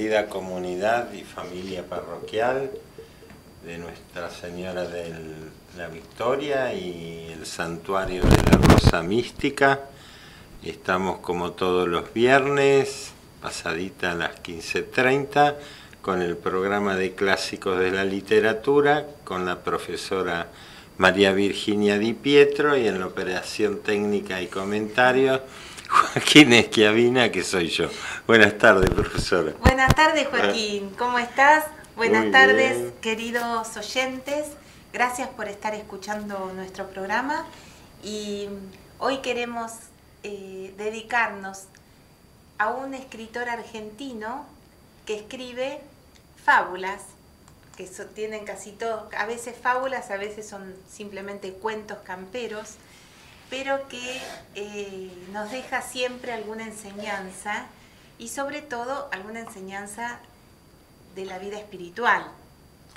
querida comunidad y familia parroquial de Nuestra Señora de la Victoria y el Santuario de la Rosa Mística. Estamos como todos los viernes, pasadita a las 15:30, con el programa de Clásicos de la Literatura, con la profesora María Virginia Di Pietro, y en la operación técnica y comentarios, Joaquín Schiavina, que soy yo. Buenas tardes, profesora. Buenas tardes, Joaquín. ¿Cómo estás? Buenas tardes, queridos oyentes. Gracias por estar escuchando nuestro programa. Y hoy queremos dedicarnos a un escritor argentino que escribe fábulas, que tienen casi todo, a veces fábulas, a veces son simplemente cuentos camperos, pero que nos deja siempre alguna enseñanza y sobre todo alguna enseñanza de la vida espiritual.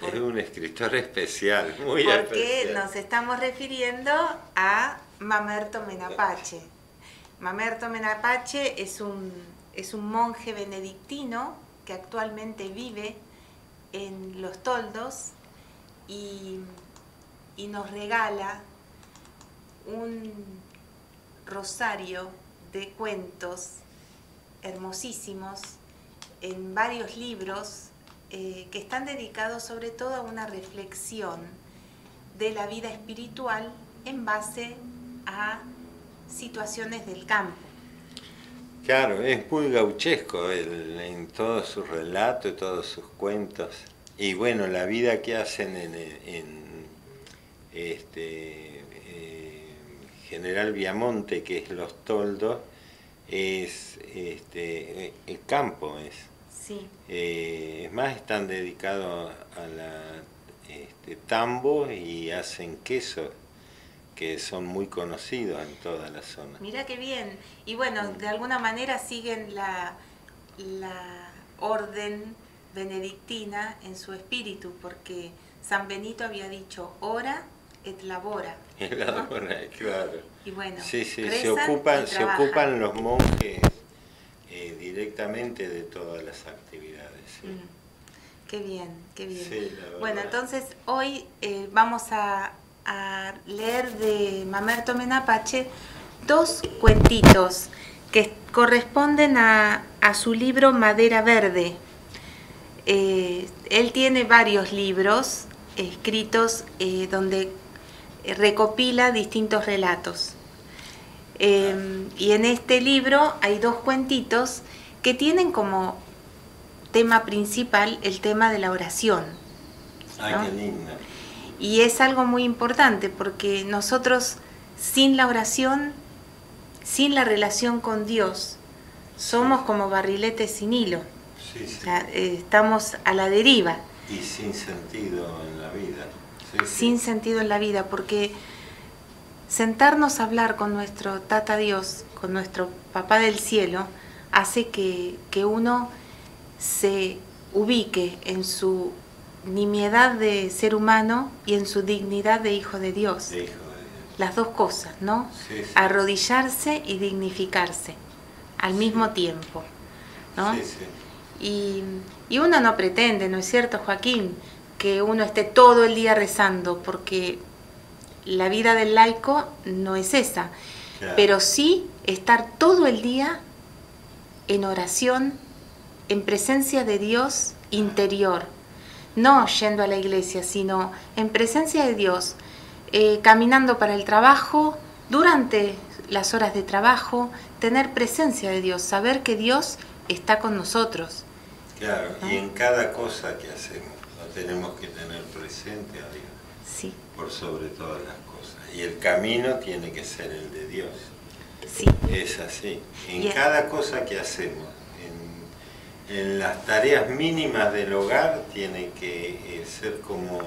Es un escritor especial, muy especial. Porque nos estamos refiriendo a Mamerto Menapace. Mamerto Menapace es un monje benedictino que actualmente vive en Los Toldos y nos regala un rosario de cuentos hermosísimos en varios libros que están dedicados sobre todo a una reflexión de la vida espiritual en base a situaciones del campo. Claro, es muy gauchesco en todo su relato y todos sus cuentos. Y bueno, la vida que hacen en General Viamonte, que es Los Toldos, es el campo es. Sí. Es más, están dedicados a la tambo y hacen quesos que son muy conocidos en toda la zona. Mira qué bien. Y bueno, de alguna manera siguen la orden benedictina en su espíritu, porque San Benito había dicho ora et labora, ¿no? Claro. Y bueno, sí, se ocupan los monjes directamente de todas las actividades. Sí. Qué bien, qué bien. Sí, bueno, entonces hoy vamos a leer de Mamerto Menapace dos cuentitos que corresponden a su libro Madera Verde. Él tiene varios libros escritos donde recopila distintos relatos. Y en este libro hay dos cuentitos que tienen como tema principal el tema de la oración, ¿no? Ay, qué lindo. Y es algo muy importante porque nosotros sin la oración, sin la relación con Dios, somos como barriletes sin hilo. Sí, sí. O sea, estamos a la deriva. Y sin sentido en la vida. Sin sentido en la vida, porque sentarnos a hablar con nuestro Tata Dios, con nuestro Papá del Cielo, hace que uno se ubique en su nimiedad de ser humano y en su dignidad de hijo de Dios. Las dos cosas, ¿no? Sí. Arrodillarse y dignificarse al mismo tiempo, ¿no? Sí. Y uno no pretende, ¿no es cierto, Joaquín?, que uno esté todo el día rezando, porque la vida del laico no es esa. Claro. Pero sí estar todo el día en oración, en presencia de Dios interior, no yendo a la iglesia, sino en presencia de Dios, caminando para el trabajo, durante las horas de trabajo, tener presencia de Dios, saber que Dios está con nosotros. Claro, ¿no? Y en cada cosa que hacemos tenemos que tener presente a Dios. Sí. Por sobre todas las cosas. Y el camino tiene que ser el de Dios. Sí. Es así. En cada cosa que hacemos, en las tareas mínimas del hogar, tiene que ser como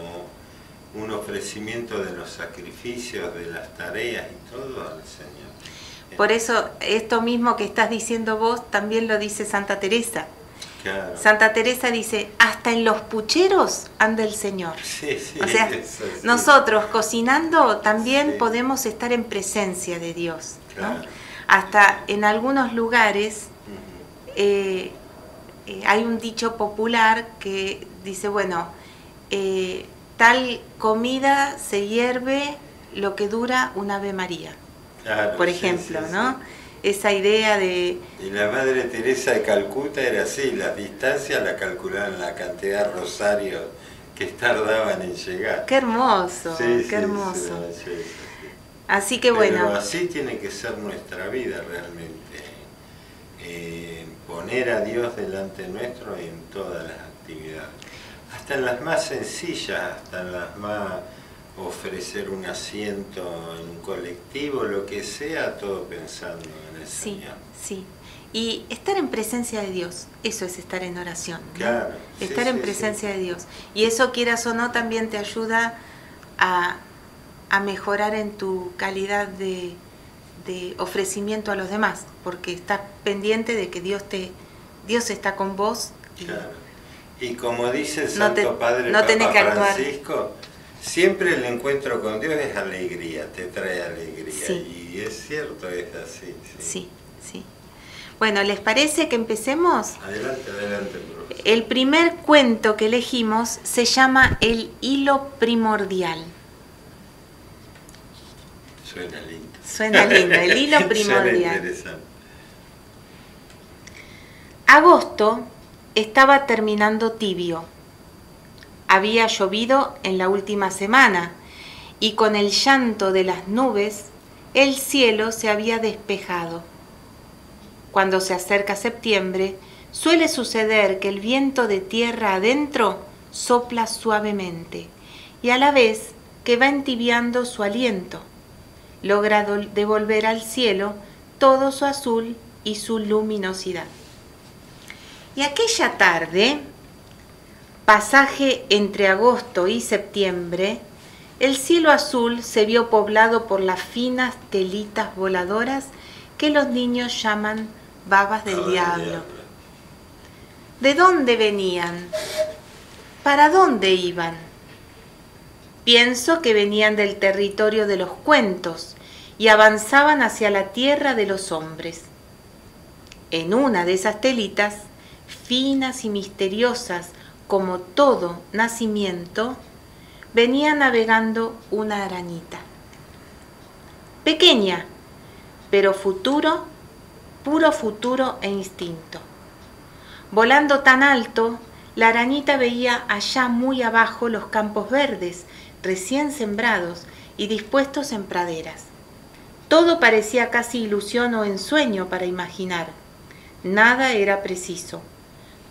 un ofrecimiento de los sacrificios, de las tareas y todo al Señor. Por eso, esto mismo que estás diciendo vos, también lo dice Santa Teresa. Claro. Santa Teresa dice, hasta en los pucheros anda el Señor. Sí, o sea, eso, sí. Nosotros cocinando también podemos estar en presencia de Dios, claro. ¿no? Hasta en algunos lugares hay un dicho popular que dice, bueno, tal comida se hierve lo que dura un Ave María, claro, por ejemplo, sí, ¿no? Sí. Esa idea de... Y la Madre Teresa de Calcuta era así, las distancias la calculaban la cantidad de rosarios que tardaban en llegar. ¡Qué hermoso! Sí, ¡Qué hermoso! Sí. Así que Pero bueno... así tiene que ser nuestra vida realmente. Poner a Dios delante nuestro en todas las actividades. Hasta en las más sencillas, hasta en las más... ofrecer un asiento en un colectivo, lo que sea, todo pensando en el Señor. Sí. Y estar en presencia de Dios, eso es estar en oración, ¿no? Claro. Estar en presencia de Dios. Y eso, quieras o no, también te ayuda a mejorar en tu calidad de ofrecimiento a los demás, porque estás pendiente de que Dios está con vos. Claro. Y como dice el Santo Padre no tenés que Papa actuar. Francisco, siempre el encuentro con Dios es alegría, te trae alegría. Sí. Y es cierto, es así. Sí. Bueno, ¿les parece que empecemos? Adelante, profesor. El primer cuento que elegimos se llama El hilo primordial. Suena lindo. Suena lindo, el hilo primordial. Suena interesante. Agosto estaba terminando tibio. Había llovido en la última semana y con el llanto de las nubes el cielo se había despejado. Cuando se acerca septiembre, suele suceder que el viento de tierra adentro sopla suavemente y a la vez que va entibiando su aliento, logra devolver al cielo todo su azul y su luminosidad. Y aquella tarde, pasaje entre agosto y septiembre, el cielo azul se vio poblado por las finas telitas voladoras que los niños llaman babas del diablo. ¿De dónde venían? ¿Para dónde iban? Pienso que venían del territorio de los cuentos y avanzaban hacia la tierra de los hombres. En una de esas telitas, finas y misteriosas como todo nacimiento, venía navegando una arañita. Pequeña, pero futuro, puro futuro e instinto. Volando tan alto, la arañita veía allá muy abajo los campos verdes, recién sembrados y dispuestos en praderas. Todo parecía casi ilusión o ensueño para imaginar. Nada era preciso.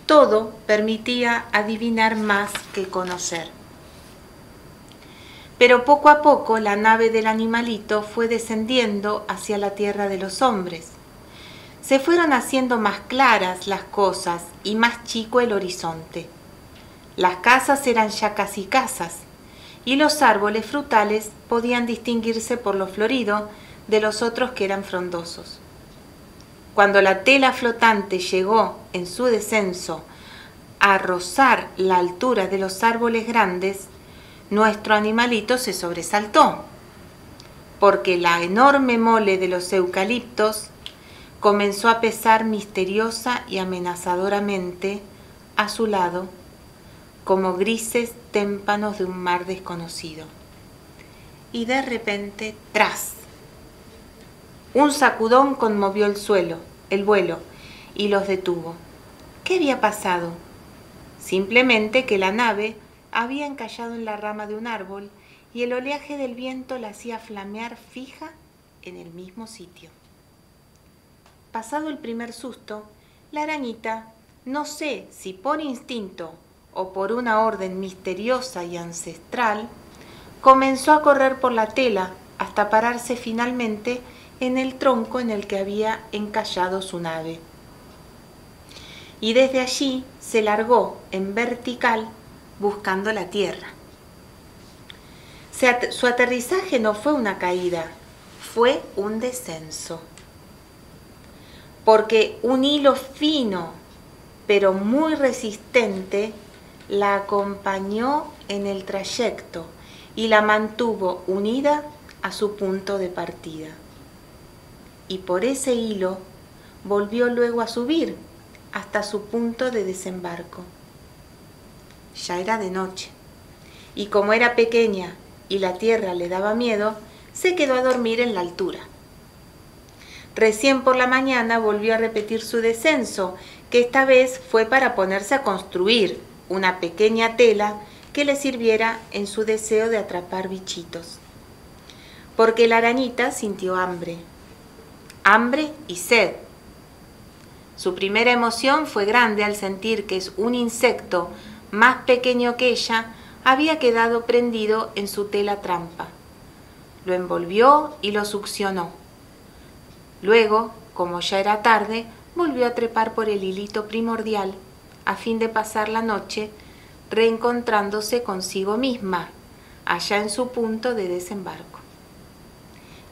Todo permitía adivinar más que conocer. Pero poco a poco la nave del animalito fue descendiendo hacia la tierra de los hombres. Se fueron haciendo más claras las cosas y más chico el horizonte. Las casas eran ya casi casas, y los árboles frutales podían distinguirse por lo florido de los otros que eran frondosos. Cuando la tela flotante llegó en su descenso a rozar la altura de los árboles grandes, nuestro animalito se sobresaltó, porque la enorme mole de los eucaliptos comenzó a pesar misteriosa y amenazadoramente a su lado, como grises témpanos de un mar desconocido. Y de repente, ¡tras! Un sacudón conmovió el vuelo, y los detuvo. ¿Qué había pasado? Simplemente que la nave había encallado en la rama de un árbol y el oleaje del viento la hacía flamear fija en el mismo sitio. Pasado el primer susto, la arañita, no sé si por instinto o por una orden misteriosa y ancestral, comenzó a correr por la tela hasta pararse finalmente en el tronco en el que había encallado su nave. Y desde allí se largó en vertical buscando la tierra. Su aterrizaje no fue una caída, fue un descenso. Porque un hilo fino, pero muy resistente, la acompañó en el trayecto y la mantuvo unida a su punto de partida. Y por ese hilo volvió luego a subir hasta su punto de desembarco. Ya era de noche, y como era pequeña y la tierra le daba miedo, se quedó a dormir en la altura. Recién por la mañana volvió a repetir su descenso, que esta vez fue para ponerse a construir una pequeña tela que le sirviera en su deseo de atrapar bichitos. Porque la arañita sintió hambre y sed. Su primera emoción fue grande al sentir que un insecto más pequeño que ella había quedado prendido en su tela trampa. Lo envolvió y lo succionó. Luego, como ya era tarde, volvió a trepar por el hilito primordial, a fin de pasar la noche reencontrándose consigo misma, allá en su punto de desembarco.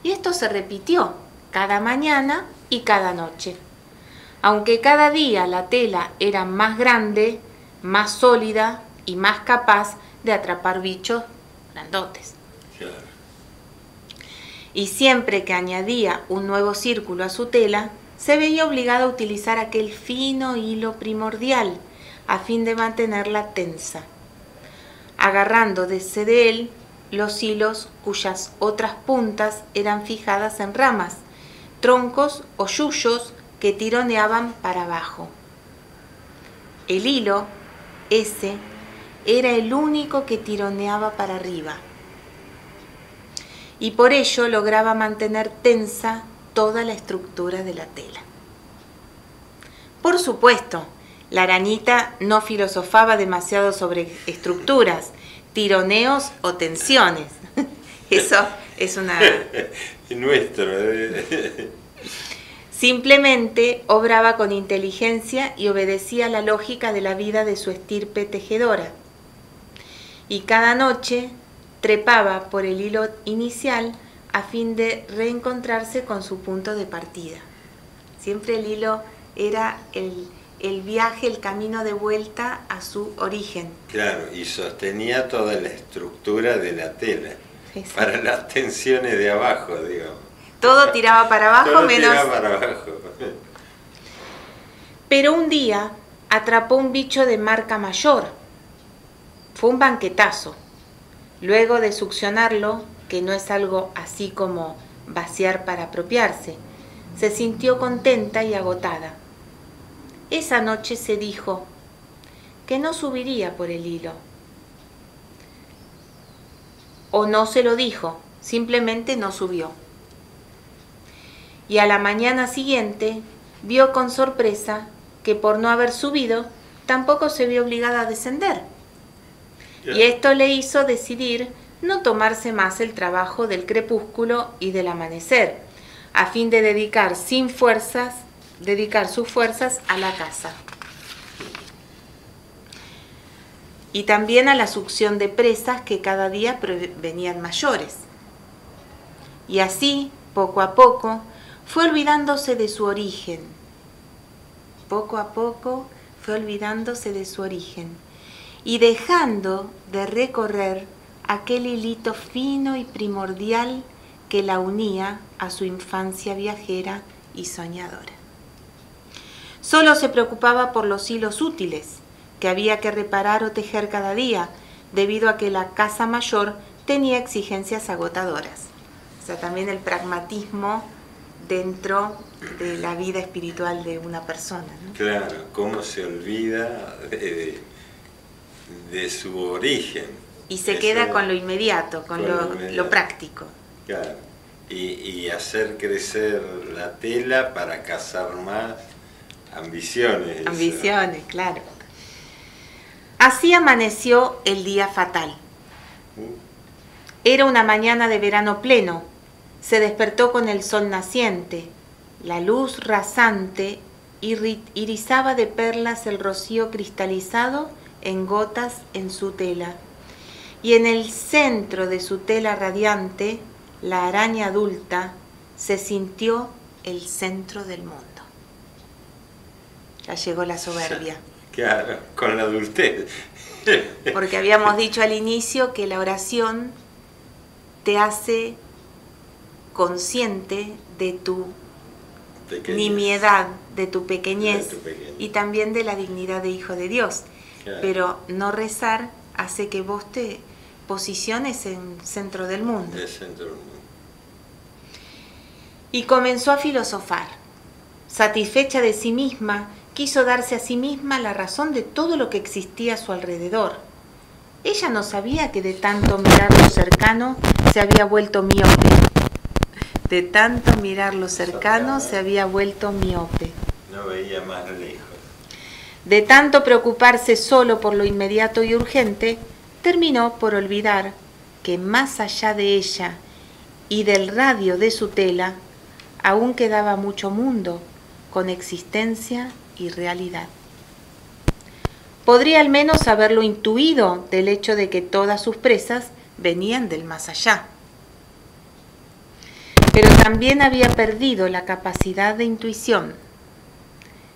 Y esto se repitió cada mañana y cada noche. Aunque cada día la tela era más grande, más sólida y más capaz de atrapar bichos grandotes. Claro. Y siempre que añadía un nuevo círculo a su tela, se veía obligada a utilizar aquel fino hilo primordial a fin de mantenerla tensa, agarrándose de él los hilos cuyas otras puntas eran fijadas en ramas, troncos o yuyos que tironeaban para abajo. El hilo, ese, era el único que tironeaba para arriba, y por ello lograba mantener tensa toda la estructura de la tela. Por supuesto, la arañita no filosofaba demasiado sobre estructuras, tironeos o tensiones. Eso es una... Nuestro. Simplemente obraba con inteligencia y obedecía la lógica de la vida de su estirpe tejedora. Y cada noche trepaba por el hilo inicial a fin de reencontrarse con su punto de partida. Siempre el hilo era el viaje, el camino de vuelta a su origen. Claro, y sostenía toda la estructura de la tela. Exacto. Para las tensiones de abajo, digamos. Todo tiraba para abajo, Todo menos... tiraba para abajo. Pero un día atrapó un bicho de marca mayor. Fue un banquetazo. Luego de succionarlo, que no es algo así como vaciar para apropiarse, se sintió contenta y agotada. Esa noche se dijo que no subiría por el hilo. O no se lo dijo, simplemente no subió. Y a la mañana siguiente vio con sorpresa que por no haber subido, tampoco se vio obligada a descender. Y esto le hizo decidir no tomarse más el trabajo del crepúsculo y del amanecer, a fin de dedicar sus fuerzas a la caza. Y también a la succión de presas que cada día venían mayores. Y así, poco a poco, fue olvidándose de su origen. Poco a poco fue olvidándose de su origen y dejando de recorrer aquel hilito fino y primordial que la unía a su infancia viajera y soñadora. Solo se preocupaba por los hilos útiles que había que reparar o tejer cada día, debido a que la casa mayor tenía exigencias agotadoras. O sea, también el pragmatismo dentro de la vida espiritual de una persona, ¿no? Claro, cómo se olvida de su origen. Y se queda con lo inmediato, con lo práctico. Claro, y hacer crecer la tela para cazar más ambiciones. Ambiciones, eso. Claro. Así amaneció el día fatal. Era una mañana de verano pleno. Se despertó con el sol naciente. La luz rasante irisaba de perlas el rocío cristalizado en gotas en su tela. Y en el centro de su tela radiante, la araña adulta se sintió el centro del mundo. Ya llegó la soberbia. Claro, con la adultez. Porque habíamos dicho al inicio que la oración te hace consciente de tu nimiedad de tu pequeñez, De tu pequeñez. y también de la dignidad de hijo de Dios. Claro. Pero no rezar hace que vos te posiciones en centro del mundo. El centro del mundo. Y comenzó a filosofar. Satisfecha de sí misma, quiso darse a sí misma la razón de todo lo que existía a su alrededor. Ella no sabía que de tanto mirar lo cercano se había vuelto miope. De tanto mirar lo cercano se había vuelto miope. No veía más lejos. De tanto preocuparse solo por lo inmediato y urgente, terminó por olvidar que más allá de ella y del radio de su tela, aún quedaba mucho mundo con existencia y realidad. Podría al menos haberlo intuido del hecho de que todas sus presas venían del más allá. Pero también había perdido la capacidad de intuición.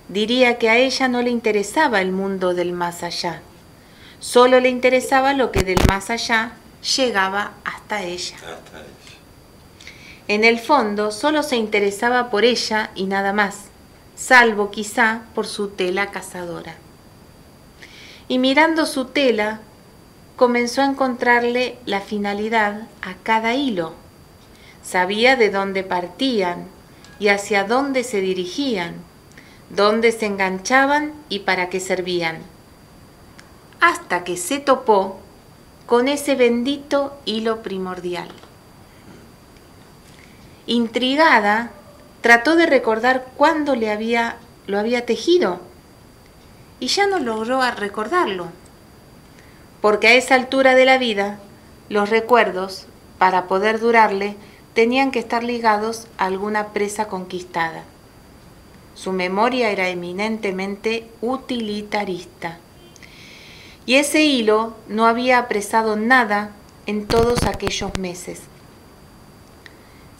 Diría que a ella no le interesaba el mundo del más allá, solo le interesaba lo que del más allá llegaba hasta ella. Hasta ella. En el fondo solo se interesaba por ella y nada más, salvo quizá por su tela cazadora. Y mirando su tela, comenzó a encontrarle la finalidad a cada hilo. Sabía de dónde partían y hacia dónde se dirigían, dónde se enganchaban y para qué servían. Hasta que se topó con ese bendito hilo primordial. Intrigada, trató de recordar cuándo lo había tejido y ya no logró recordarlo, porque a esa altura de la vida los recuerdos, para poder durarle, tenían que estar ligados a alguna presa conquistada. Su memoria era eminentemente utilitarista. Y ese hilo no había apresado nada en todos aquellos meses.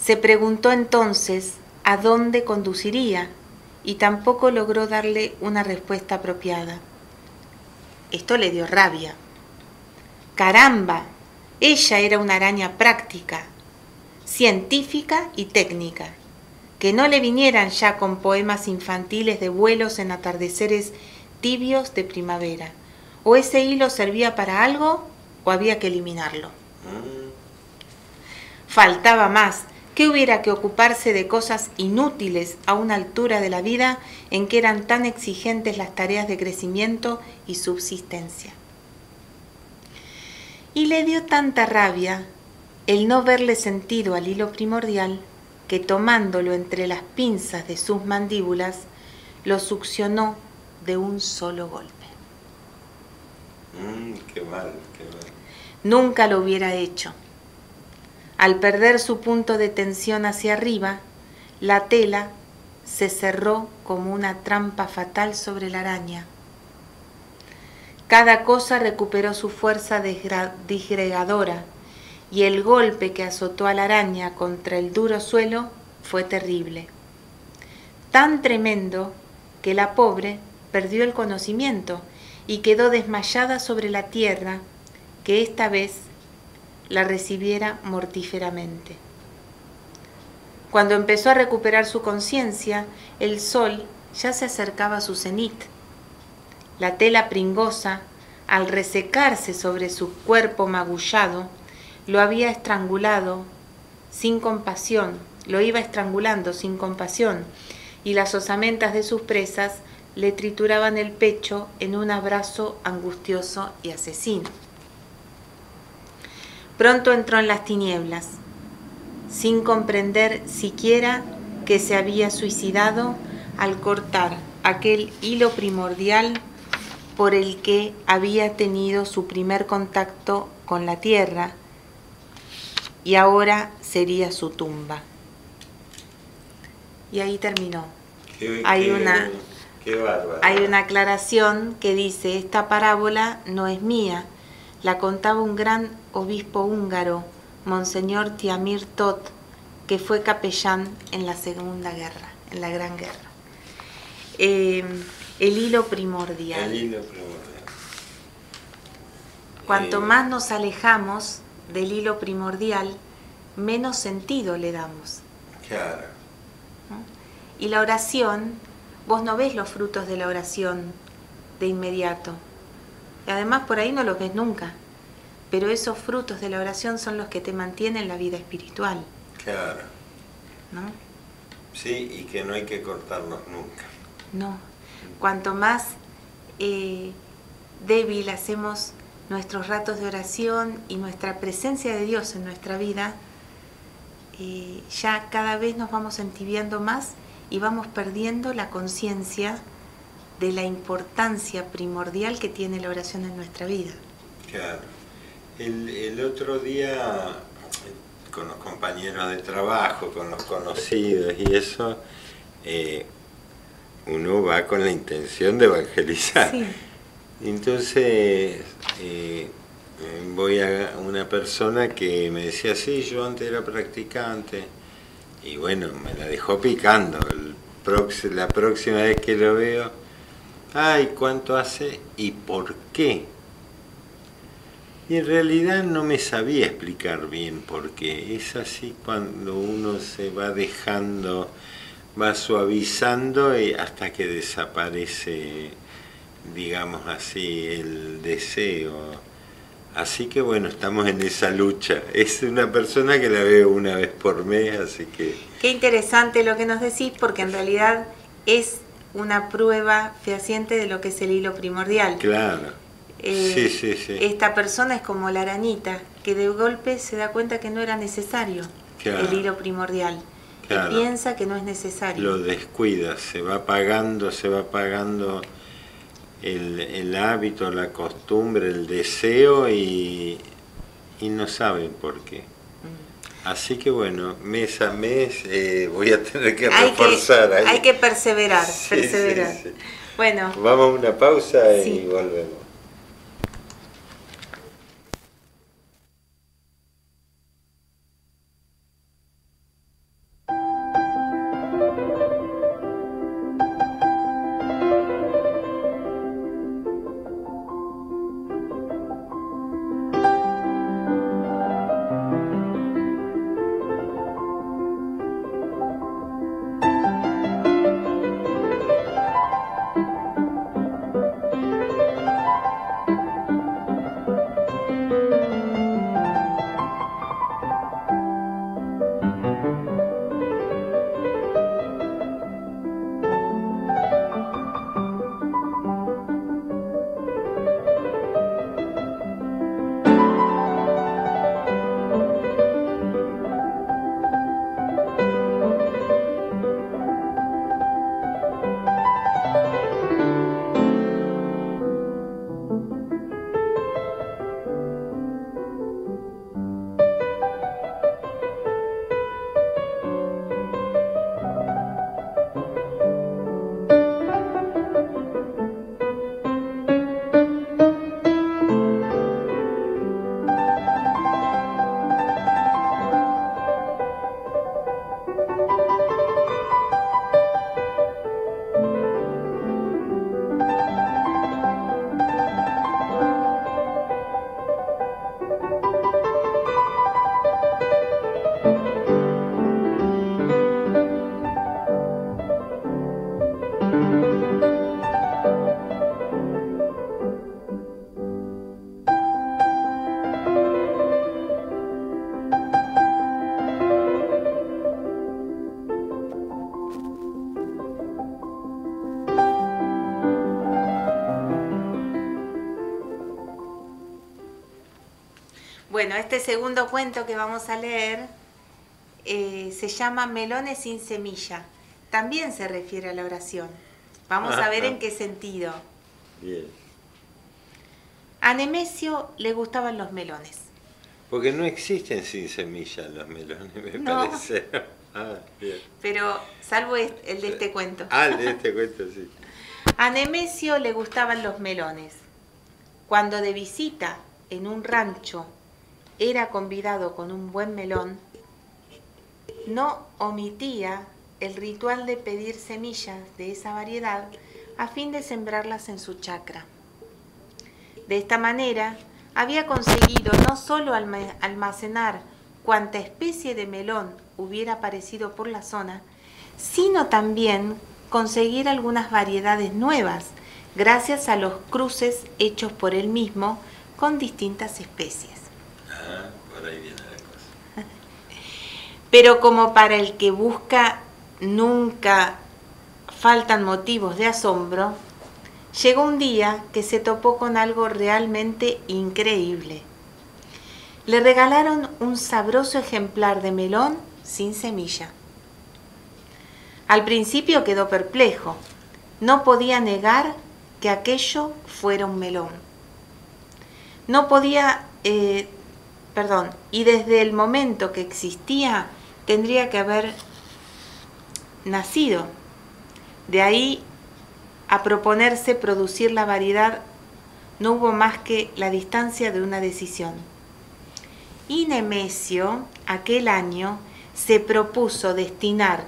Se preguntó entonces a dónde conduciría y tampoco logró darle una respuesta apropiada. Esto le dio rabia. ¡Caramba! Ella era una araña práctica, científica y técnica. Que no le vinieran ya con poemas infantiles de vuelos en atardeceres tibios de primavera. O ese hilo servía para algo o había que eliminarlo. Faltaba más, que hubiera que ocuparse de cosas inútiles a una altura de la vida en que eran tan exigentes las tareas de crecimiento y subsistencia. Y le dio tanta rabia el no verle sentido al hilo primordial, que tomándolo entre las pinzas de sus mandíbulas, lo succionó de un solo golpe. Qué mal, qué mal. Nunca lo hubiera hecho. Al perder su punto de tensión hacia arriba, la tela se cerró como una trampa fatal sobre la araña. Cada cosa recuperó su fuerza disgregadora, y el golpe que azotó a la araña contra el duro suelo fue terrible. Tan tremendo que la pobre perdió el conocimiento y quedó desmayada sobre la tierra, que esta vez la recibiera mortíferamente. Cuando empezó a recuperar su conciencia, el sol ya se acercaba a su cenit. La tela pringosa, al resecarse sobre su cuerpo magullado, lo había estrangulado sin compasión, lo iba estrangulando sin compasión, y las osamentas de sus presas le trituraban el pecho en un abrazo angustioso y asesino. Pronto entró en las tinieblas, sin comprender siquiera que se había suicidado al cortar aquel hilo primordial por el que había tenido su primer contacto con la tierra, y ahora sería su tumba. Y ahí terminó. Hay una aclaración que dice: esta parábola no es mía, la contaba un gran obispo húngaro, Monseñor Tiamir Tot, que fue capellán en la Segunda Guerra, en la Gran Guerra. El hilo primordial. El hilo primordial. Cuanto más nos alejamos del hilo primordial, menos sentido le damos. Claro. ¿No? Y la oración, vos no ves los frutos de la oración de inmediato. Y además por ahí no los ves nunca. Pero esos frutos de la oración son los que te mantienen la vida espiritual. Claro. ¿No? Sí, y que no hay que cortarlos nunca. No. Cuanto más débil hacemos nuestros ratos de oración y nuestra presencia de Dios en nuestra vida, ya cada vez nos vamos entibiando más y vamos perdiendo la conciencia de la importancia primordial que tiene la oración en nuestra vida. Claro. El otro día, con los compañeros de trabajo, con los conocidos y eso, uno va con la intención de evangelizar. Sí. Entonces, voy a una persona que me decía, sí, yo antes era practicante, y bueno, me la dejó picando. La próxima vez que lo veo, ay, ¿cuánto hace y por qué? Y en realidad no me sabía explicar bien por qué. Es así cuando uno se va dejando, va suavizando hasta que desaparece, digamos así, el deseo. Así que bueno, estamos en esa lucha. Es una persona que la veo una vez por mes, así que... Qué interesante lo que nos decís, porque en realidad es una prueba fehaciente de lo que es el hilo primordial. Claro. Sí. Esta persona es como la arañita, que de golpe se da cuenta que no era necesario el hilo primordial. Claro. Y piensa que no es necesario. Lo descuida, se va apagando el hábito, la costumbre, el deseo y no saben por qué. Así que bueno, mes a mes voy a tener que reforzar. Hay que perseverar, Sí. Bueno. Vamos a una pausa y volvemos. Bueno, este segundo cuento que vamos a leer se llama Melones sin semilla. También se refiere a la oración. Vamos a ver en qué sentido. Bien. A Nemesio le gustaban los melones. Porque no existen sin semillas los melones, me parece. Bien. Pero salvo el de este cuento. El de este cuento, sí. A Nemesio le gustaban los melones. Cuando de visita en un rancho era convidado con un buen melón, no omitía el ritual de pedir semillas de esa variedad a fin de sembrarlas en su chacra. De esta manera había conseguido no solo almacenar cuanta especie de melón hubiera aparecido por la zona, sino también conseguir algunas variedades nuevas, gracias a los cruces hechos por él mismo con distintas especies. Ah, por ahí viene la cosa. Pero como para el que busca nunca faltan motivos de asombro, llegó un día que se topó con algo realmente increíble. Le regalaron un sabroso ejemplar de melón sin semilla. Al principio quedó perplejo. No podía negar que aquello fuera un melón. No podía, y desde el momento que existía, tendría que haber nacido. De ahí a proponerse producir la variedad, no hubo más que la distancia de una decisión. Y Nemesio, aquel año, se propuso destinar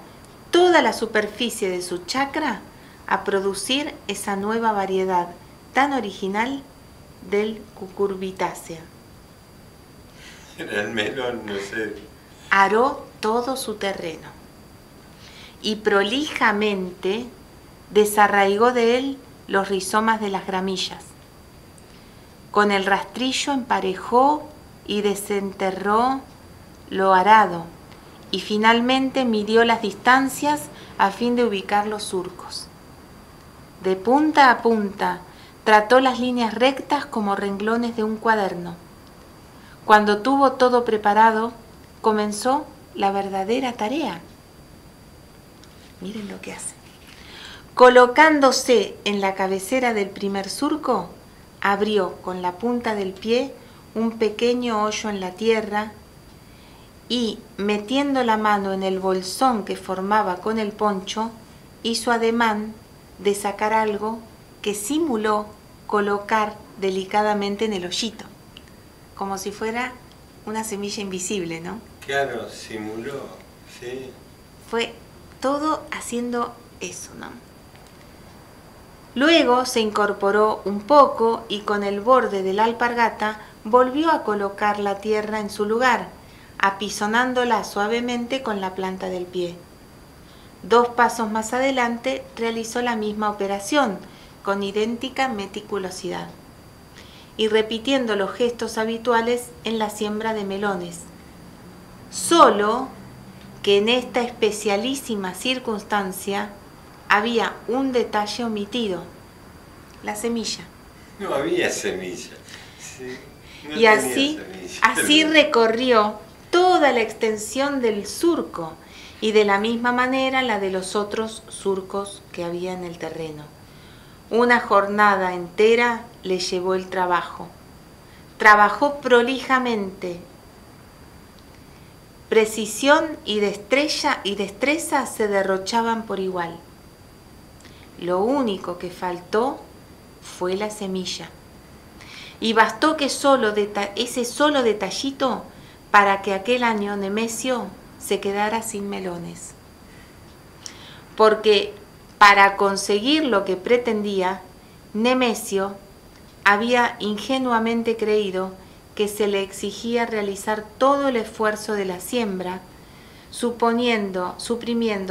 toda la superficie de su chacra a producir esa nueva variedad tan original del cucurbitácea. Era el melón, no sé. Aró todo su terreno y prolijamente desarraigó de él los rizomas de las gramillas. Con el rastrillo emparejó y desenterró lo arado y finalmente midió las distancias a fin de ubicar los surcos. De punta a punta trató las líneas rectas como renglones de un cuaderno. Cuando tuvo todo preparado, comenzó la verdadera tarea. Miren lo que hace. Colocándose en la cabecera del primer surco, abrió con la punta del pie un pequeño hoyo en la tierra y, metiendo la mano en el bolsón que formaba con el poncho, hizo ademán de sacar algo que simuló colocar delicadamente en el hoyito, como si fuera una semilla invisible, ¿no? Claro, simuló, sí. Fue todo haciendo eso, ¿no? Luego se incorporó un poco y con el borde de la alpargata volvió a colocar la tierra en su lugar, apisonándola suavemente con la planta del pie. 2 pasos más adelante realizó la misma operación, con idéntica meticulosidad, y repitiendo los gestos habituales en la siembra de melones. Solo que en esta especialísima circunstancia había un detalle omitido: la semilla. No había semilla. Sí, no y así semilla. Recorrió toda la extensión del surco y de la misma manera la de los otros surcos que había en el terreno. Una jornada entera le llevó el trabajo. Trabajó prolijamente. Precisión y destreza se derrochaban por igual. Lo único que faltó fue la semilla. Y bastó que ese solo detallito para que aquel año Nemesio se quedara sin melones. Porque para conseguir lo que pretendía, Nemesio había ingenuamente creído que se le exigía realizar todo el esfuerzo de la siembra, suprimiendo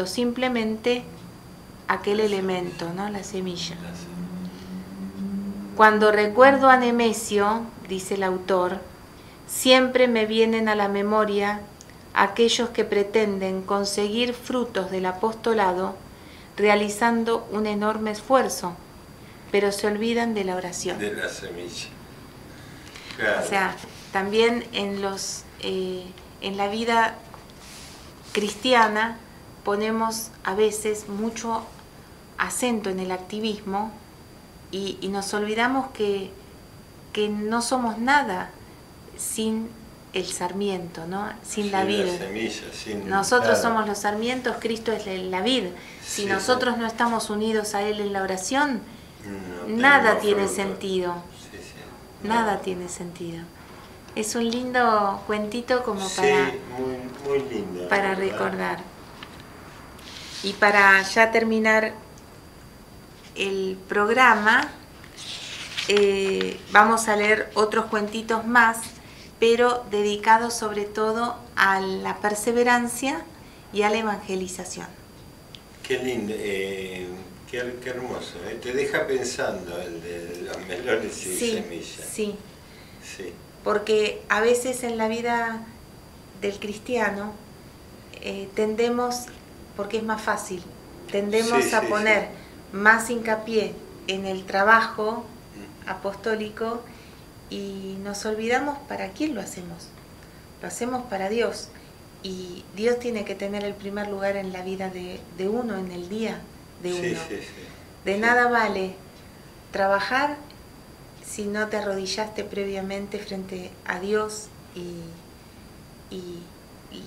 simplemente aquel elemento, ¿no? La semilla. Cuando recuerdo a Nemesio, dice el autor, siempre me vienen a la memoria aquellos que pretenden conseguir frutos del apostolado realizando un enorme esfuerzo, pero se olvidan de la oración. De la semilla. Claro. O sea, también en la vida cristiana ponemos a veces mucho acento en el activismo y nos olvidamos que no somos nada sin el sarmiento, ¿no? Sin la vid. Nosotros somos los sarmientos, Cristo es la vid. Si nosotros no estamos unidos a Él en la oración, nada tiene sentido. Nada tiene sentido. Es un lindo cuentito como muy lindo, para recordar. Y para ya terminar el programa, vamos a leer otros cuentitos más, pero dedicados sobre todo a la perseverancia y a la evangelización. Qué lindo, qué hermoso. Te deja pensando el de los melones y semillas. Sí, sí. Porque a veces en la vida del cristiano tendemos, porque es más fácil, tendemos a poner más hincapié en el trabajo apostólico y nos olvidamos para quién lo hacemos. Lo hacemos para Dios y Dios tiene que tener el primer lugar en la vida de uno, en el día de uno. De nada vale trabajar si no te arrodillaste previamente frente a Dios y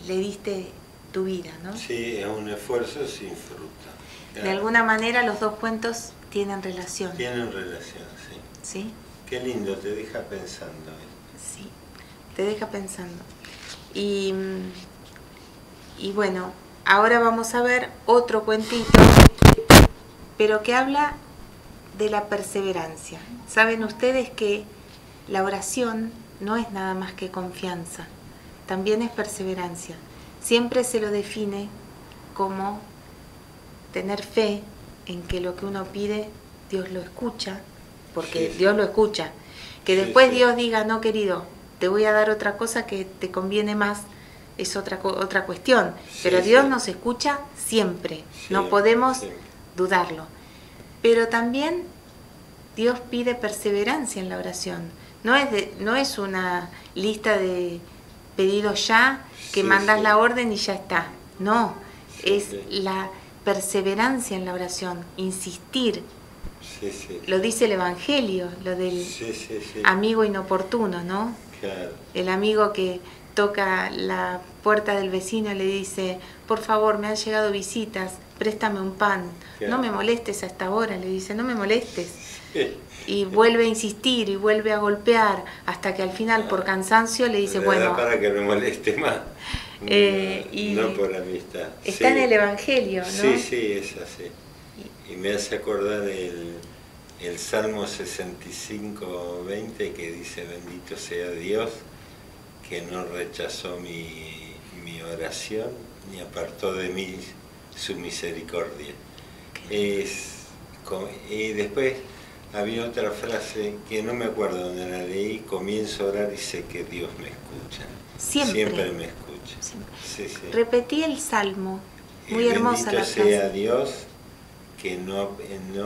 le diste tu vida, ¿no? Sí, es un esfuerzo sin fruta. Claro. De alguna manera los dos cuentos tienen relación. Tienen relación, sí. ¿Sí? Qué lindo, te deja pensando. Sí, te deja pensando. Y bueno, ahora vamos a ver otro cuentito, pero que habla de la perseverancia. Saben ustedes que la oración no es nada más que confianza, también es perseverancia. Siempre se lo define como tener fe en que lo que uno pide, Dios lo escucha, porque Dios lo escucha. Que después Dios diga, no querido, te voy a dar otra cosa que te conviene más, es otra cuestión. Pero Dios nos escucha siempre, no podemos dudarlo. Pero también Dios pide perseverancia en la oración. No es una lista de pedidos ya, que mandas la orden y ya está. No, es la perseverancia en la oración, insistir. Lo dice el Evangelio, lo del amigo inoportuno, ¿no? Claro. El amigo que toca la puerta del vecino y le dice, por favor, me han llegado visitas, préstame un pan. Claro. No me molestes a esta hora, le dice, no me molestes. Y vuelve a insistir y vuelve a golpear hasta que al final, por cansancio, le dice, bueno... para que me moleste más. No por amistad. Está en el Evangelio, ¿no? Sí, es así. Y me hace acordar el Salmo 65:20 que dice, bendito sea Dios, que no rechazó mi oración, ni apartó de mí su misericordia. Y después había otra frase que no me acuerdo dónde la leí, comienzo a orar y sé que Dios me escucha. Siempre me escucha. Siempre. Repetí el Salmo, muy hermosa la frase. Bendito sea Dios, que no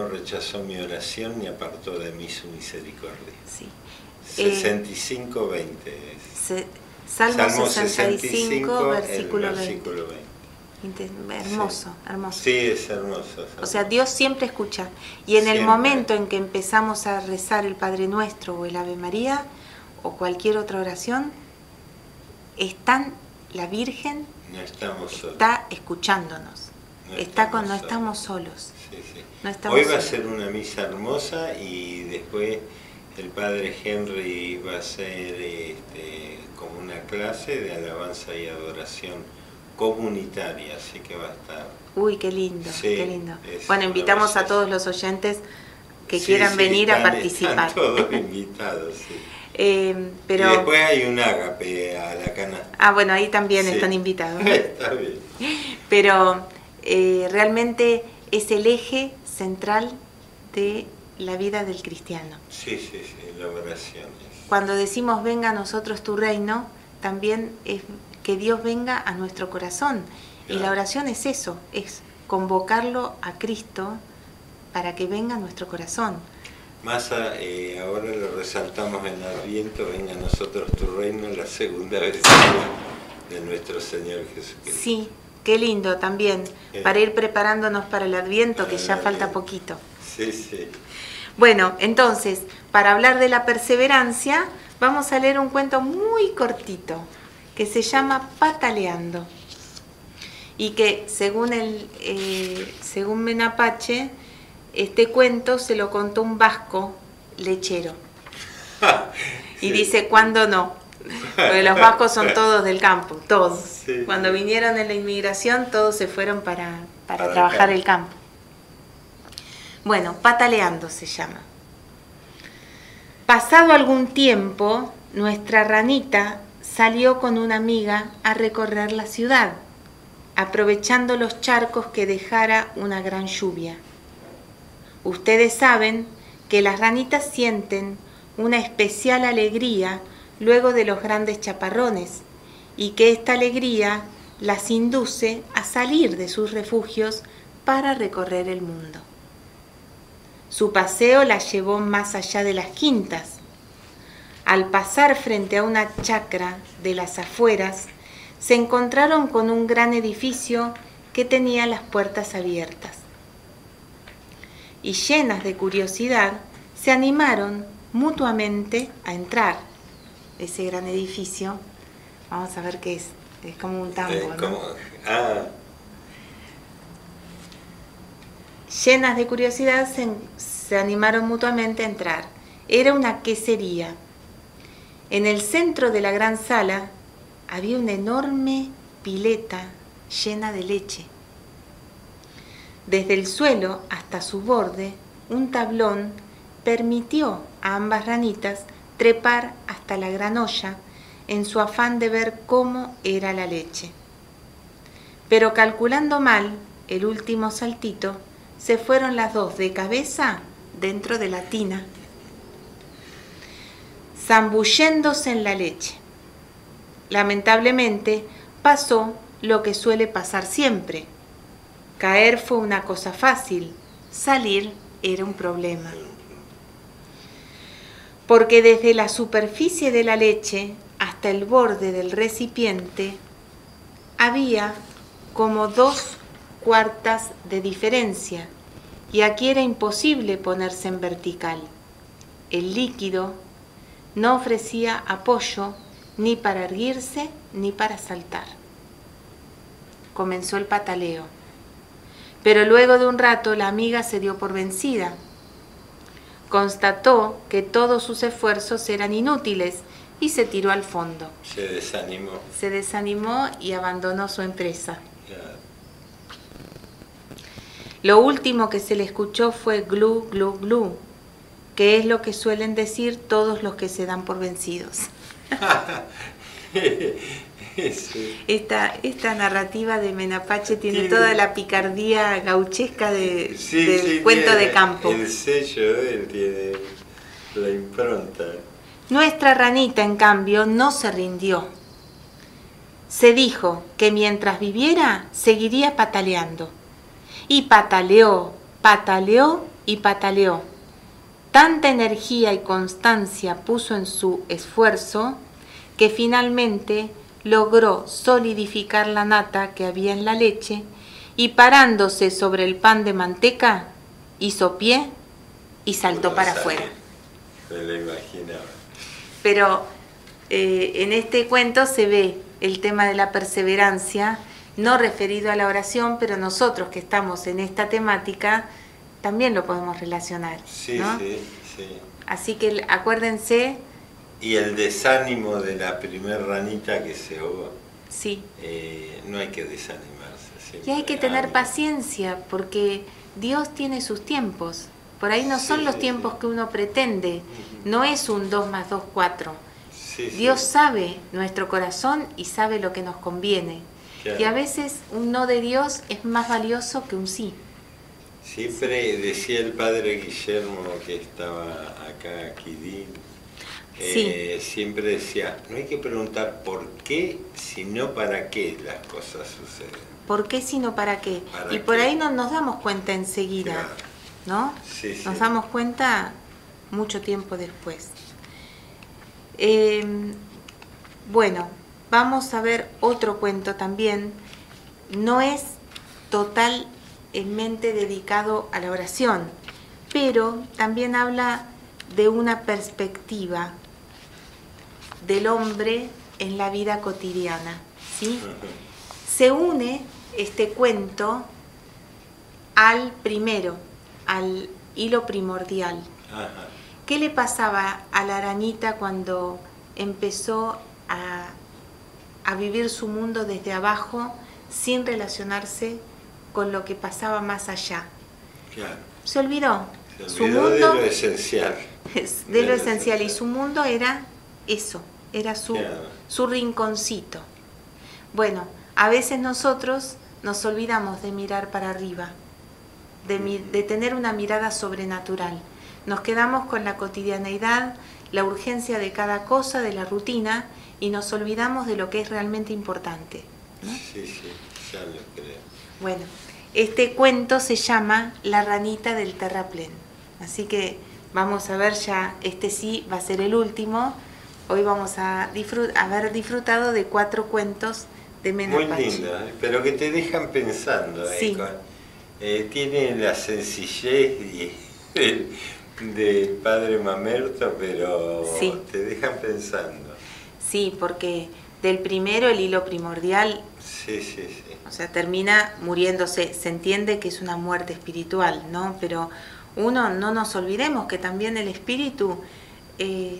rechazó mi oración ni apartó de mí su misericordia. 65:20 es. Salmo 65, versículo 20. Hermoso, hermoso. Sí, es hermoso. O sea, Dios siempre escucha. Y en el momento en que empezamos a rezar el Padre Nuestro o el Ave María o cualquier otra oración, la Virgen está escuchándonos. No estamos solos. No estamos Hoy va a ser una misa hermosa y después el Padre Henry va a hacer como una clase de alabanza y adoración comunitaria, así que va a estar... Uy, qué lindo, qué lindo. Bueno, invitamos a todos los oyentes que quieran venir a participar. Están todos invitados, sí. Pero... Y después hay un ágape a la canasta. Ah, bueno, ahí también están invitados. Está bien. Pero realmente es el eje central de la vida del cristiano. Sí, la oración. Cuando decimos venga a nosotros tu reino, también es que Dios venga a nuestro corazón. Claro. Y la oración es eso, es convocarlo a Cristo para que venga a nuestro corazón. Más ahora lo resaltamos en Adviento, venga a nosotros tu reino, la segunda vez de nuestro Señor Jesucristo. Sí, qué lindo también, para ir preparándonos para el Adviento, que ya falta poquito. Sí. Bueno, entonces, para hablar de la perseverancia, vamos a leer un cuento muy cortito, que se llama Pataleando. Y que, según Menapache, este cuento se lo contó un vasco lechero. Y dice, ¿cuándo no? Porque los vascos son todos del campo, todos. Sí. Cuando vinieron en la inmigración, todos se fueron para trabajar el campo. Bueno, Pataleando se llama. Pasado algún tiempo, nuestra ranita salió con una amiga a recorrer la ciudad. aprovechando los charcos que dejara una gran lluvia. Ustedes saben que las ranitas sienten una especial alegría luego de los grandes chaparrones y que esta alegría las induce a salir de sus refugios para recorrer el mundo. Su paseo las llevó más allá de las quintas. Al pasar frente a una chacra de las afueras, se encontraron con un gran edificio que tenía las puertas abiertas. Y llenas de curiosidad, se animaron mutuamente a entrar. Ese gran edificio, vamos a ver qué es como un tambo, ¿no? Llenas de curiosidad, se animaron mutuamente a entrar. Era una quesería. En el centro de la gran sala había una enorme pileta llena de leche. Desde el suelo hasta su borde, un tablón permitió a ambas ranitas trepar hasta la gran olla en su afán de ver cómo era la leche. Pero calculando mal el último saltito, se fueron las dos de cabeza dentro de la tina, zambulléndose en la leche. Lamentablemente pasó lo que suele pasar siempre. Caer fue una cosa fácil, salir era un problema. Porque desde la superficie de la leche hasta el borde del recipiente había como 2/4 de diferencia y aquí era imposible ponerse en vertical. El líquido no ofrecía apoyo ni para erguirse ni para saltar. Comenzó el pataleo, pero luego de un rato la amiga se dio por vencida. Constató que todos sus esfuerzos eran inútiles y se tiró al fondo. Se desanimó. Se desanimó y abandonó su empresa. Claro. Lo último que se le escuchó fue glu, glu, glu, que es lo que suelen decir todos los que se dan por vencidos. Sí. Esta narrativa de Menapache tiene toda la picardía gauchesca del cuento de campo. El sello de él tiene la impronta. Nuestra ranita, en cambio, no se rindió. Se dijo que mientras viviera seguiría pataleando. Y pataleó, pataleó y pataleó. Tanta energía y constancia puso en su esfuerzo que finalmente logró solidificar la nata que había en la leche y parándose sobre el pan de manteca, hizo pie y saltó para afuera. Me lo imaginaba. Pero en este cuento se ve el tema de la perseverancia, no referido a la oración, pero nosotros que estamos en esta temática también lo podemos relacionar. Sí, ¿no? sí. Así que acuérdense. Y el desánimo de la primer ranita que se ahogó. Sí. No hay que desanimarse. Y hay que tener paciencia, porque Dios tiene sus tiempos. Por ahí no son los tiempos que uno pretende. No es un 2 más 2, 4. Dios sabe nuestro corazón y sabe lo que nos conviene. Claro. Y a veces un no de Dios es más valioso que un sí. Siempre decía el padre Guillermo, que estaba acá, Quidín, siempre decía, no hay que preguntar por qué, sino para qué las cosas suceden. ¿Por qué, sino para qué? Y por ahí no nos damos cuenta enseguida, claro. ¿No? Sí. Nos damos cuenta mucho tiempo después. Bueno, vamos a ver otro cuento también. No es totalmente dedicado a la oración, pero también habla de una perspectiva del hombre en la vida cotidiana, ¿sí? Se une este cuento al primero, al hilo primordial. Ajá. ¿Qué le pasaba a la aranita cuando empezó a vivir su mundo desde abajo sin relacionarse con lo que pasaba más allá? Claro. Se olvidó. Su mundo de lo esencial. De lo esencial. Y su mundo era eso, era su rinconcito. Bueno, A veces nosotros nos olvidamos de mirar para arriba, de tener una mirada sobrenatural. Nos quedamos con la cotidianeidad, la urgencia de cada cosa, de la rutina, y nos olvidamos de lo que es realmente importante, ¿no? Sí, sí, ya lo creo. Bueno, este cuento se llama La ranita del terraplén. Así que vamos a ver ya, este sí va a ser el último. Hoy vamos a haber disfrutado de 4 cuentos de Mena Muy Apache. lindo, pero que te dejan pensando. Sí. Tiene la sencillez del padre Mamerto, pero Sí. te dejan pensando. Sí, porque del primero el hilo primordial, Sí, sí, sí. o sea, termina muriéndose. Se entiende que es una muerte espiritual, ¿no? Pero no nos olvidemos que también el espíritu,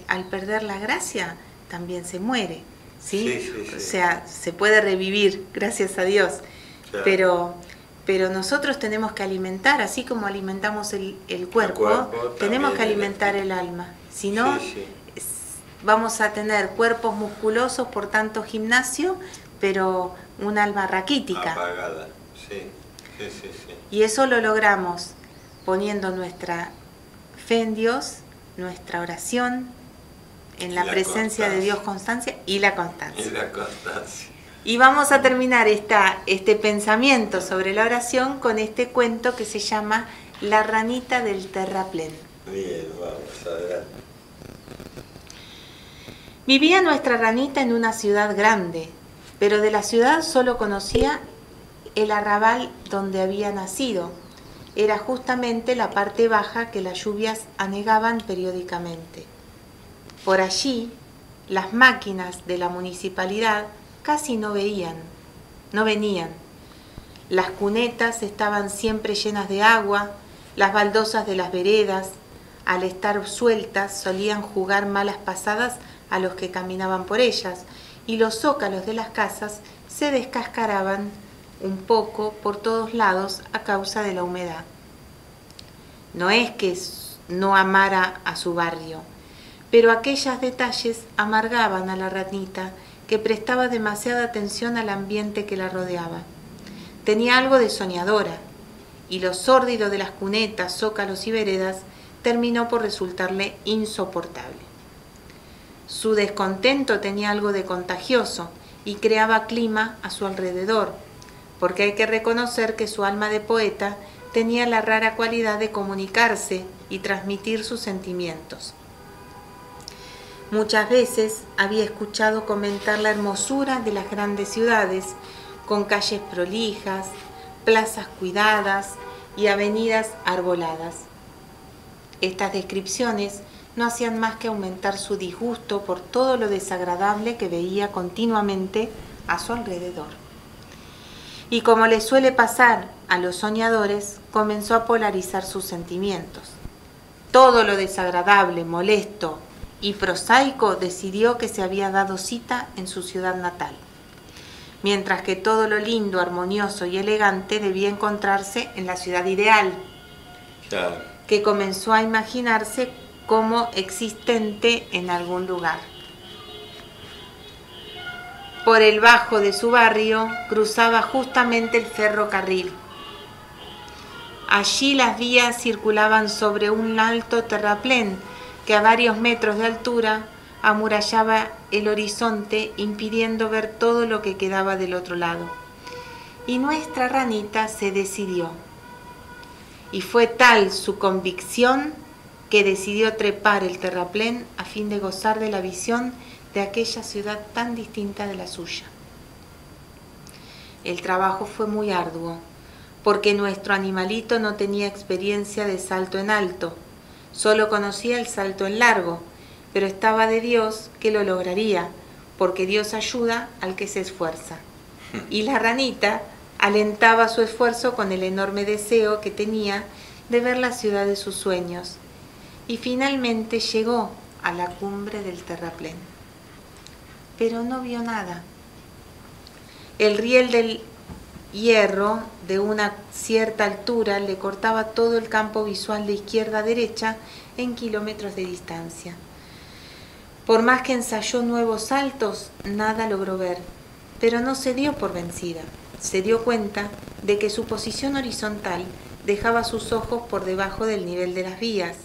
al perder la gracia, también se muere, ¿sí? Sí, sí, sí. O sea, se puede revivir, gracias a Dios. Claro. Pero nosotros tenemos que alimentar, así como alimentamos el cuerpo, tenemos que alimentar el alma. Si no, sí, sí. Vamos a tener cuerpos musculosos por tanto gimnasio, pero un alma raquítica. Apagada, sí, sí, sí, sí. Y eso lo logramos poniendo nuestra fe en Dios, nuestra oración, en la presencia de Dios, constancia y la constancia. Y la constancia. Y vamos a terminar este pensamiento sobre la oración con este cuento que se llama La ranita del terraplén. Bien, vamos adelante. Vivía nuestra ranita en una ciudad grande, pero de la ciudad solo conocía el arrabal donde había nacido. Era justamente la parte baja que las lluvias anegaban periódicamente. Por allí, las máquinas de la municipalidad casi no venían. Las cunetas estaban siempre llenas de agua, las baldosas de las veredas, al estar sueltas, solían jugar malas pasadas a los que caminaban por ellas, y los zócalos de las casas se descascaraban un poco por todos lados a causa de la humedad. No es que no amara a su barrio, pero aquellos detalles amargaban a la ranita, que prestaba demasiada atención al ambiente que la rodeaba. Tenía algo de soñadora, y lo sórdido de las cunetas, zócalos y veredas terminó por resultarle insoportable. Su descontento tenía algo de contagioso y creaba clima a su alrededor, porque hay que reconocer que su alma de poeta tenía la rara cualidad de comunicarse y transmitir sus sentimientos. Muchas veces había escuchado comentar la hermosura de las grandes ciudades, con calles prolijas, plazas cuidadas y avenidas arboladas. Estas descripciones no hacían más que aumentar su disgusto por todo lo desagradable que veía continuamente a su alrededor. Y como le suele pasar a los soñadores, comenzó a polarizar sus sentimientos. Todo lo desagradable, molesto y prosaico decidió que se había dado cita en su ciudad natal, mientras que todo lo lindo, armonioso y elegante debía encontrarse en la ciudad ideal, Claro. que comenzó a imaginarse como existente en algún lugar. Por el bajo de su barrio cruzaba justamente el ferrocarril. Allí las vías circulaban sobre un alto terraplén que a varios metros de altura amurallaba el horizonte, impidiendo ver todo lo que quedaba del otro lado. Y nuestra ranita se decidió. Y fue tal su convicción que decidió trepar el terraplén a fin de gozar de la visión de aquella ciudad tan distinta de la suya. El trabajo fue muy arduo, porque nuestro animalito no tenía experiencia de salto en alto, solo conocía el salto en largo, pero estaba de Dios que lo lograría, porque Dios ayuda al que se esfuerza. Y la ranita alentaba su esfuerzo con el enorme deseo que tenía de ver la ciudad de sus sueños, y finalmente llegó a la cumbre del terraplén. Pero no vio nada. El riel del hierro de una cierta altura le cortaba todo el campo visual de izquierda a derecha en kilómetros de distancia. Por más que ensayó nuevos saltos, nada logró ver. pero no se dio por vencida. Se dio cuenta de que su posición horizontal dejaba sus ojos por debajo del nivel de las vías.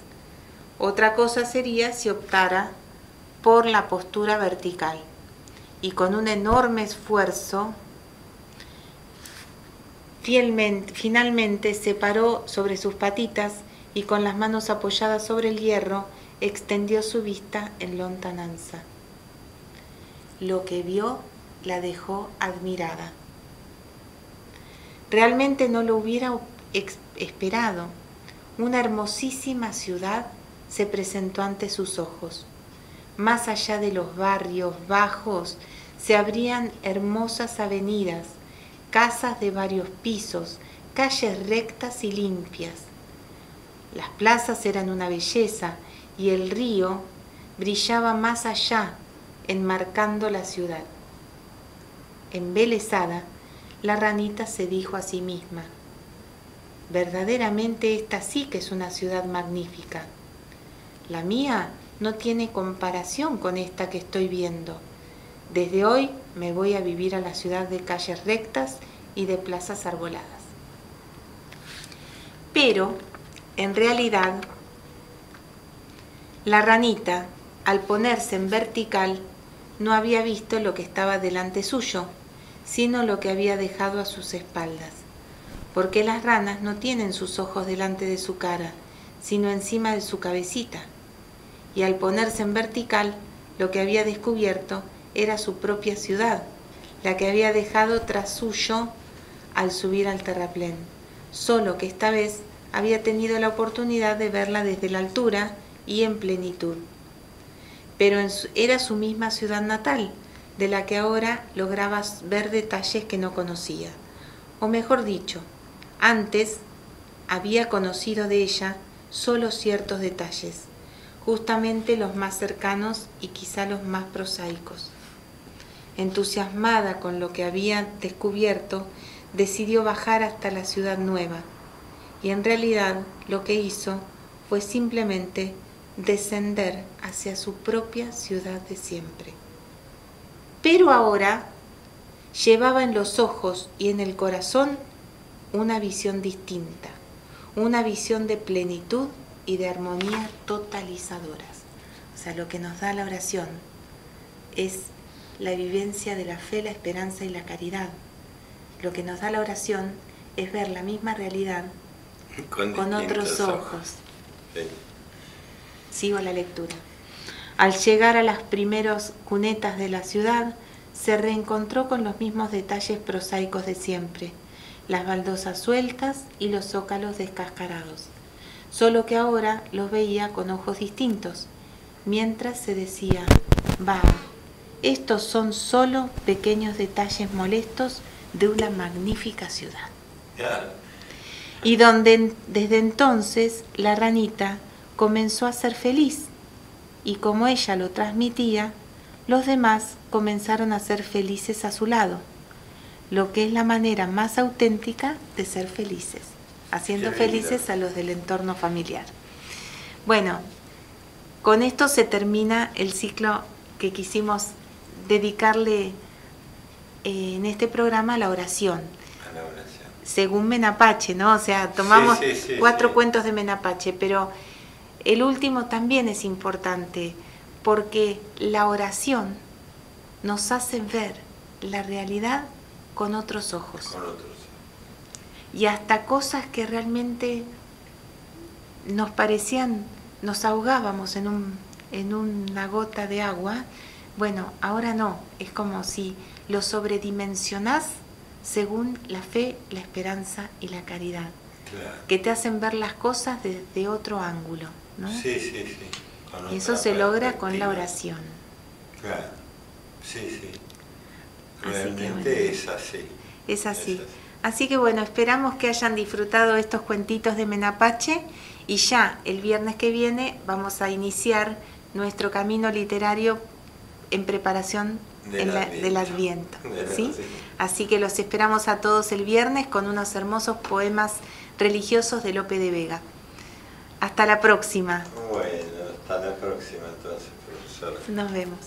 Otra cosa sería si optara por la postura vertical y con un enorme esfuerzo finalmente se paró sobre sus patitas y con las manos apoyadas sobre el hierro extendió su vista en lontananza. Lo que vio la dejó admirada. Realmente no lo hubiera esperado. Una hermosísima ciudad se presentó ante sus ojos. Más allá de los barrios bajos se abrían hermosas avenidas, casas de varios pisos, calles rectas y limpias. Las plazas eran una belleza y el río brillaba más allá, enmarcando la ciudad. Embelesada, la ranita se dijo a sí misma: verdaderamente esta sí que es una ciudad magnífica. La mía no tiene comparación con esta que estoy viendo. Desde hoy me voy a vivir a la ciudad de calles rectas y de plazas arboladas. Pero, en realidad, la ranita, al ponerse en vertical, no había visto lo que estaba delante suyo, sino lo que había dejado a sus espaldas. Porque las ranas no tienen sus ojos delante de su cara, sino encima de su cabecita. Y al ponerse en vertical, lo que había descubierto era su propia ciudad, la que había dejado tras suyo al subir al terraplén, solo que esta vez había tenido la oportunidad de verla desde la altura y en plenitud. Pero era su misma ciudad natal, de la que ahora lograba ver detalles que no conocía. O mejor dicho, antes había conocido de ella solo ciertos detalles, justamente los más cercanos y quizá los más prosaicos. Entusiasmada con lo que había descubierto, decidió bajar hasta la ciudad nueva, y en realidad lo que hizo fue simplemente descender hacia su propia ciudad de siempre. Pero ahora llevaba en los ojos y en el corazón una visión distinta, una visión de plenitud y de armonía totalizadoras. O sea, lo que nos da la oración es la vivencia de la fe, la esperanza y la caridad. Lo que nos da la oración es ver la misma realidad con otros ojos. Sí. Sigo la lectura. Al llegar a las primeras cunetas de la ciudad, se reencontró con los mismos detalles prosaicos de siempre, las baldosas sueltas y los zócalos descascarados, solo que ahora los veía con ojos distintos, mientras se decía: va, estos son solo pequeños detalles molestos de una magnífica ciudad. Y donde desde entonces la ranita comenzó a ser feliz, y como ella lo transmitía, los demás comenzaron a ser felices a su lado, lo que es la manera más auténtica de ser felices, haciendo felices a los del entorno familiar. Bueno, con esto se termina el ciclo que quisimos dedicarle en este programa a la oración. A la oración. Según Menapache, ¿no? O sea, tomamos cuatro cuentos de Menapache, pero el último también es importante porque la oración nos hace ver la realidad con otros ojos. Con otros. Y hasta cosas que realmente nos parecían, nos ahogábamos en una gota de agua, bueno, ahora no, es como si lo sobredimensionás según la fe, la esperanza y la caridad, claro, que te hacen ver las cosas desde otro ángulo, ¿no? Sí. Y eso se logra con la oración. Claro, sí. Realmente es así. Es así. Así que bueno, esperamos que hayan disfrutado estos cuentitos de Menapache y ya el viernes que viene vamos a iniciar nuestro camino literario en preparación del Adviento. ¿Sí? Así que los esperamos a todos el viernes con unos hermosos poemas religiosos de Lope de Vega. Hasta la próxima. Bueno, hasta la próxima entonces, profesor. Nos vemos.